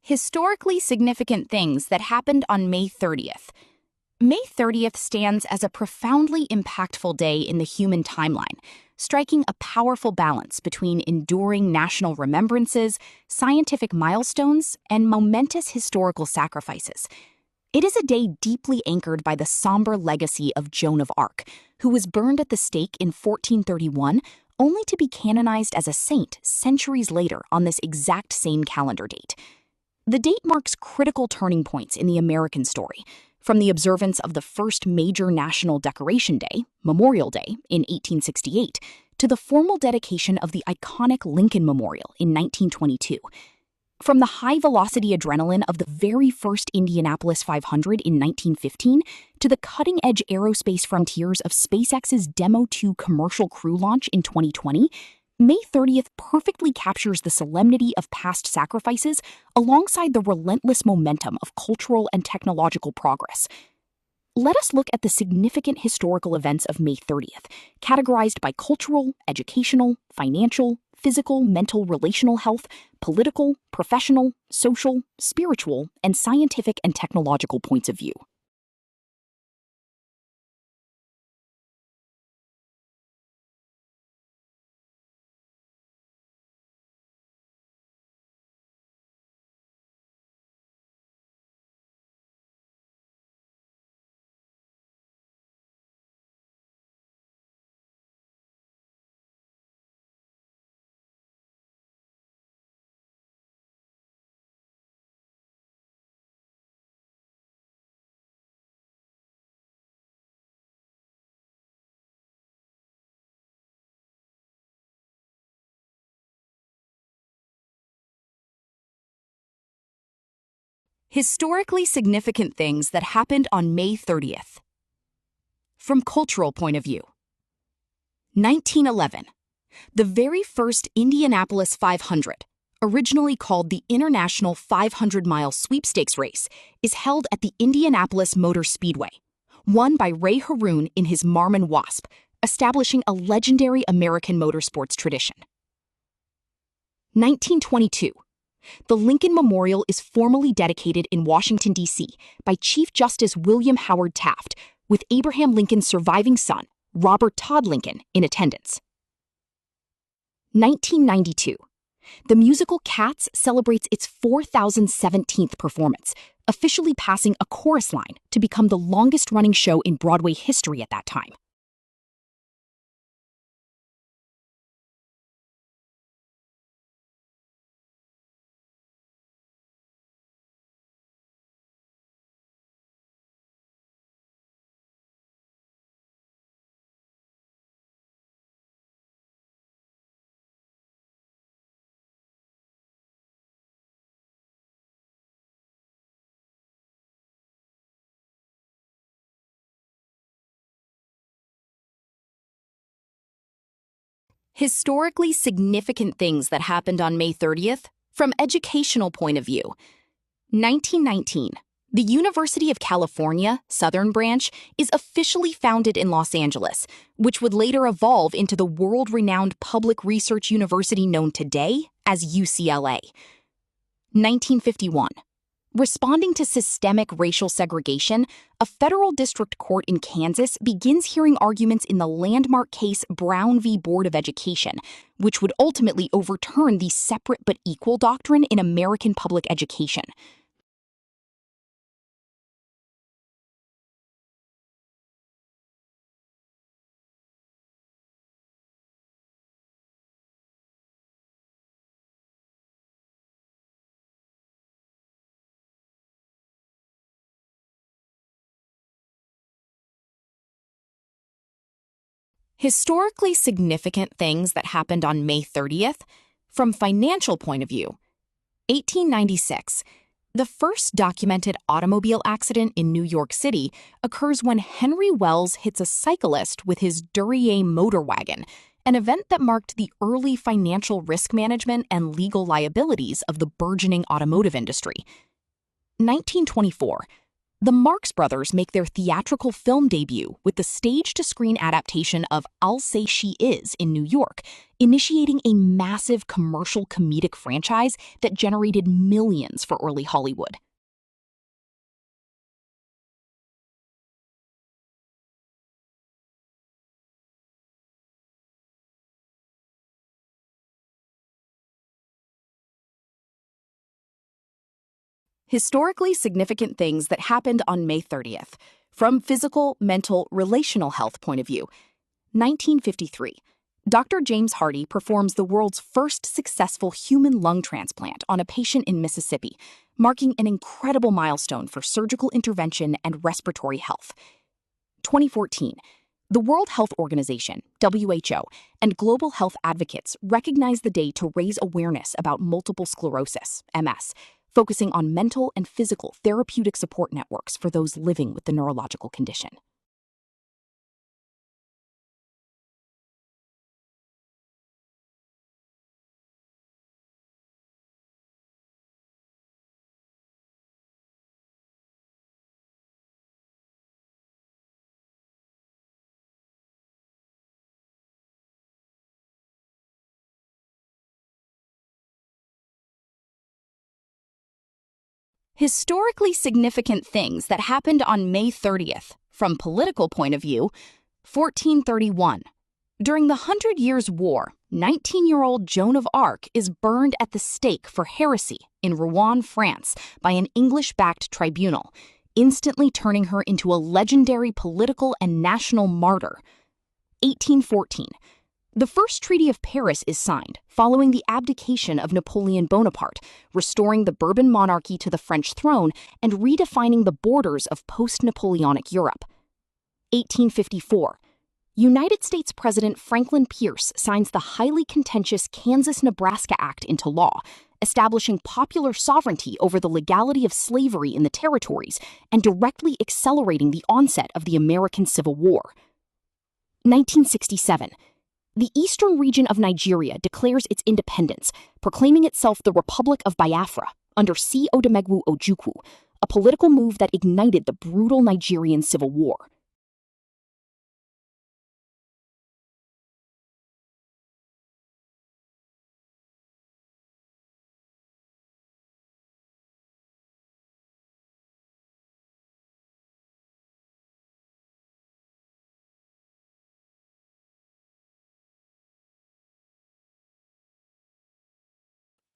Historically significant things that happened on May 30th. May 30th stands as a profoundly impactful day in the human timeline, striking a powerful balance between enduring national remembrances, scientific milestones, and momentous historical sacrifices. It is a day deeply anchored by the somber legacy of Joan of Arc, who was burned at the stake in 1431, only to be canonized as a saint centuries later on this exact same calendar date. The date marks critical turning points in the American story, from the observance of the first major national decoration day, Memorial Day, in 1868, to the formal dedication of the iconic Lincoln Memorial in 1922. From the high-velocity adrenaline of the very first Indianapolis 500 in 1915 to the cutting-edge aerospace frontiers of SpaceX's Demo 2 commercial crew launch in 2020, May 30th perfectly captures the solemnity of past sacrifices alongside the relentless momentum of cultural and technological progress. Let us look at the significant historical events of May 30th, categorized by cultural, educational, financial, physical, mental, relational health, political, professional, social, spiritual, and scientific and technological points of view. Historically significant things that happened on May 30th. From cultural point of view. 1911. The very first Indianapolis 500, originally called the International 500-Mile Sweepstakes Race, is held at the Indianapolis Motor Speedway, won by Ray Haroon in his Marmon Wasp, establishing a legendary American motorsports tradition. 1922. The Lincoln Memorial is formally dedicated in Washington, D.C. by Chief Justice William Howard Taft, with Abraham Lincoln's surviving son, Robert Todd Lincoln, in attendance. 1992. The musical Cats celebrates its 4,017th performance, officially passing a chorus line to become the longest-running show in Broadway history at that time. Historically significant things that happened on May 30th, from educational point of view. 1919. The University of California, Southern Branch, is officially founded in Los Angeles, which would later evolve into the world-renowned public research university known today as UCLA. 1951. Responding to systemic racial segregation, a federal district court in Kansas begins hearing arguments in the landmark case Brown v. Board of Education, which would ultimately overturn the separate but equal doctrine in American public education. Historically significant things that happened on May 30th, from financial point of view. 1896. The first documented automobile accident in New York City occurs when Henry Wells hits a cyclist with his Duryea motor wagon, an event that marked the early financial risk management and legal liabilities of the burgeoning automotive industry. 1924. The Marx Brothers make their theatrical film debut with the stage-to-screen adaptation of I'll Say She Is in New York, initiating a massive commercial comedic franchise that generated millions for early Hollywood. Historically significant things that happened on May 30th, from physical, mental, relational health point of view. 1953. Dr. James Hardy performs the world's first successful human lung transplant on a patient in Mississippi, marking an incredible milestone for surgical intervention and respiratory health. 2014. The World Health Organization, WHO, and global health advocates recognize the day to raise awareness about multiple sclerosis, MS, focusing on mental and physical therapeutic support networks for those living with the neurological condition. Historically significant things that happened on May 30th, from political point of view. 1431. During the Hundred Years' War, 19-year-old Joan of Arc is burned at the stake for heresy in Rouen, France, by an English-backed tribunal, instantly turning her into a legendary political and national martyr. 1814. The First Treaty of Paris is signed, following the abdication of Napoleon Bonaparte, restoring the Bourbon monarchy to the French throne and redefining the borders of post-Napoleonic Europe. 1854. United States President Franklin Pierce signs the highly contentious Kansas-Nebraska Act into law, establishing popular sovereignty over the legality of slavery in the territories and directly accelerating the onset of the American Civil War. 1967. The eastern region of Nigeria declares its independence, proclaiming itself the Republic of Biafra under C. Odumegwu Ojukwu, a political move that ignited the brutal Nigerian Civil War.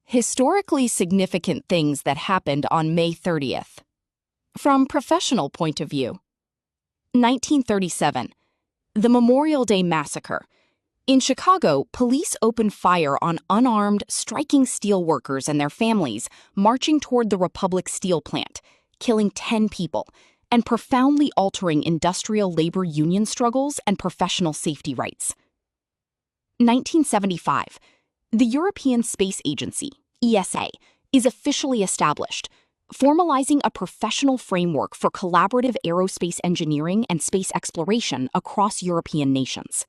Historically significant things that happened on May 30th. From professional point of view. 1937. The Memorial Day Massacre. In Chicago, police opened fire on unarmed, striking steelworkers and their families marching toward the Republic Steel Plant, killing 10 people, and profoundly altering industrial labor union struggles and professional safety rights. 1975. The European Space Agency, ESA, is officially established, formalizing a professional framework for collaborative aerospace engineering and space exploration across European nations.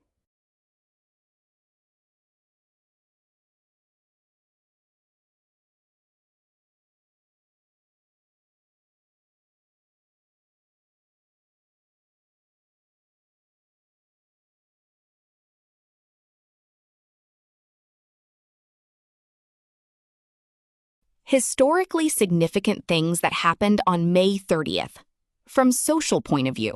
Historically significant things that happened on May 30th. From social point of view.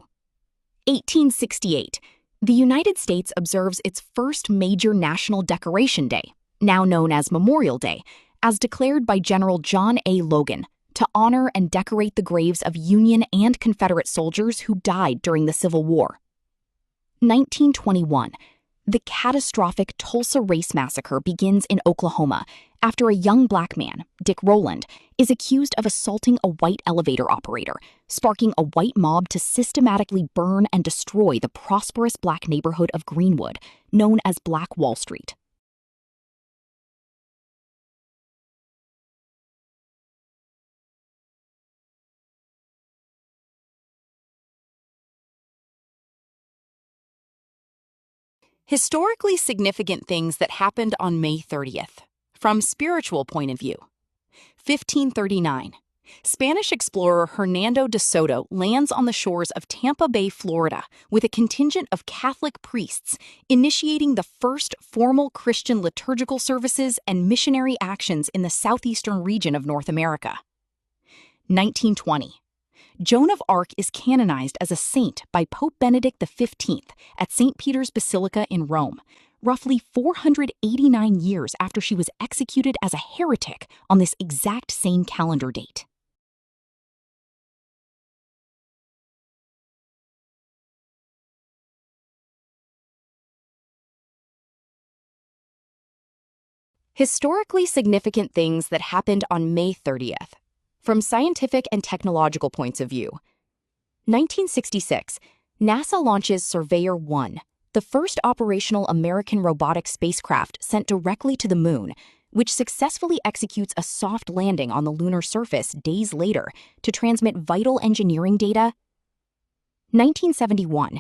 1868. The United States observes its first major national decoration day, now known as Memorial Day, as declared by General John A. Logan, to honor and decorate the graves of Union and Confederate soldiers who died during the Civil War. 1921. The catastrophic Tulsa Race Massacre begins in Oklahoma after a young black man, Dick Rowland, is accused of assaulting a white elevator operator, sparking a white mob to systematically burn and destroy the prosperous black neighborhood of Greenwood, known as Black Wall Street. Historically significant things that happened on May 30th. From spiritual point of view. 1539. Spanish explorer Hernando de Soto lands on the shores of Tampa Bay, Florida, with a contingent of Catholic priests, initiating the first formal Christian liturgical services and missionary actions in the southeastern region of North America. 1920. Joan of Arc is canonized as a saint by Pope Benedict XV at St. Peter's Basilica in Rome, roughly 489 years after she was executed as a heretic on this exact same calendar date. Historically significant things that happened on May 30th. From scientific and technological points of view. 1966, NASA launches Surveyor 1, the first operational American robotic spacecraft sent directly to the moon, which successfully executes a soft landing on the lunar surface days later to transmit vital engineering data. 1971,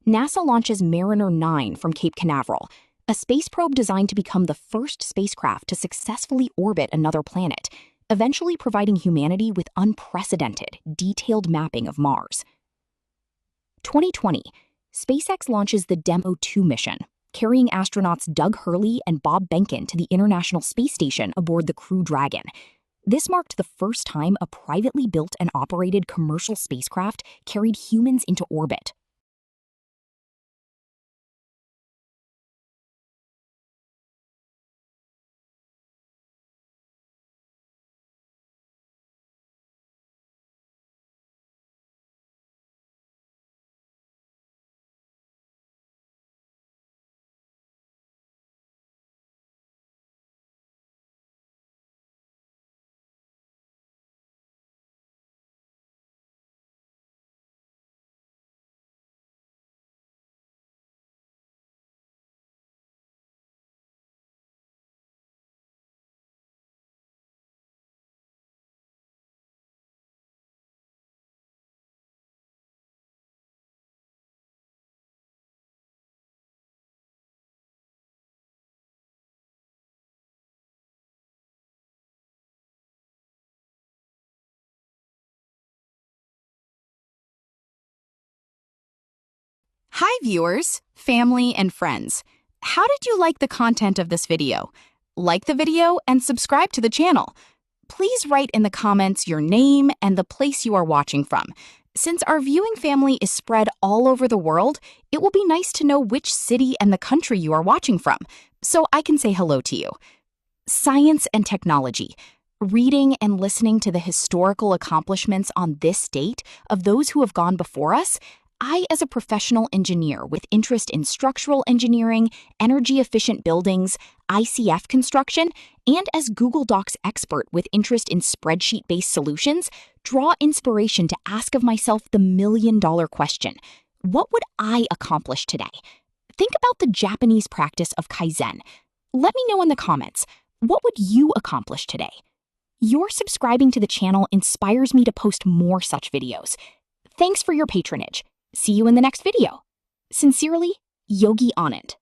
NASA launches Mariner 9 from Cape Canaveral, a space probe designed to become the first spacecraft to successfully orbit another planet, eventually providing humanity with unprecedented, detailed mapping of Mars. 2020, SpaceX launches the Demo 2 mission, carrying astronauts Doug Hurley and Bob Behnken to the International Space Station aboard the Crew Dragon. This marked the first time a privately built and operated commercial spacecraft carried humans into orbit. Hi viewers, family, and friends. How did you like the content of this video? Like the video and subscribe to the channel. Please write in the comments your name and the place you are watching from. Since our viewing family is spread all over the world, it will be nice to know which city and the country you are watching from, so I can say hello to you. Science and technology. Reading and listening to the historical accomplishments on this date of those who have gone before us, I, as a professional engineer with interest in structural engineering, energy-efficient buildings, ICF construction, and as Google Docs expert with interest in spreadsheet-based solutions, draw inspiration to ask of myself the million-dollar question: what would I accomplish today? Think about the Japanese practice of Kaizen. Let me know in the comments, what would you accomplish today? Your subscribing to the channel inspires me to post more such videos. Thanks for your patronage. See you in the next video. Sincerely, Yogi Anand.